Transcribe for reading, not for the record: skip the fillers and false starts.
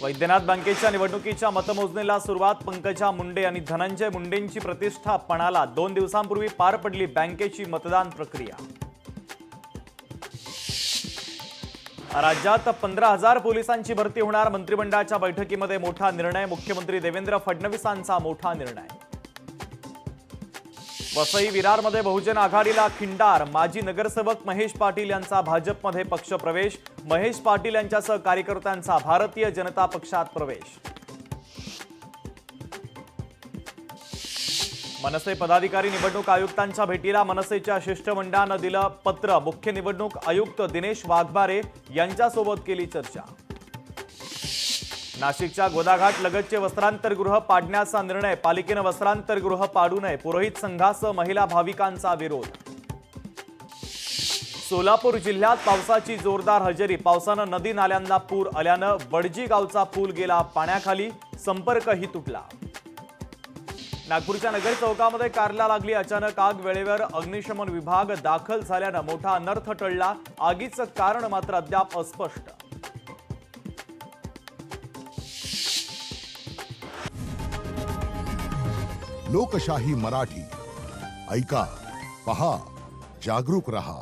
वैद्यनाथ बँकेच्या निवडणुकीच्या मतमोजणीला सुरुवात. पंकजा मुंडे आणि धनंजय मुंडेंची प्रतिष्ठा पणाला. 2 दिवसांपूर्वी पार पडली बँकेची मतदान प्रक्रिया. राज्यात 15,000 पोलिसांची भरती होणार. मंत्रिमंडळाच्या बैठकीमध्ये मोठा निर्णय. मुख्यमंत्री देवेंद्र फडणवीसांचा मोठा निर्णय. वसई विरारमध्ये बहुजन आघाडीला खिंडार. माजी नगरसेवक महेश पाटील यांचा भाजपमध्ये पक्षप्रवेश. महेश पाटील यांच्यासह कार्यकर्त्यांचा भारतीय जनता पक्षात प्रवेश. मनसे पदाधिकारी निवडणूक आयुक्तांच्या भेटीला. मनसेच्या शिष्टमंडळानं दिलं पत्र. मुख्य निवडणूक आयुक्त दिनेश वाघमारे यांच्यासोबत केली चर्चा. नाशिकच्या गोदाघाट लगतचे वस्त्रांतरगृह पाडण्याचा निर्णय. पालिकेनं वस्त्रांतरगृह पाडू नये. पुरोहित संघासह महिला भाविकांचा विरोध. सोलापूर जिल्ह्यात पावसाची जोरदार हजेरी. पावसानं नदी नाल्यांना पूर आल्यानं वडजी गावचा पूल गेला पाण्याखाली. संपर्कही तुटला. नागपूरच्या नगर चौकामध्ये कारला लागली अचानक आग. वेळेवर अग्निशमन विभाग दाखल झाल्यानं मोठा अनर्थ टळला. आगीचं कारण मात्र अद्याप अस्पष्ट. लोकशाही मराठी ऐका, पहा, जागरूक रहा.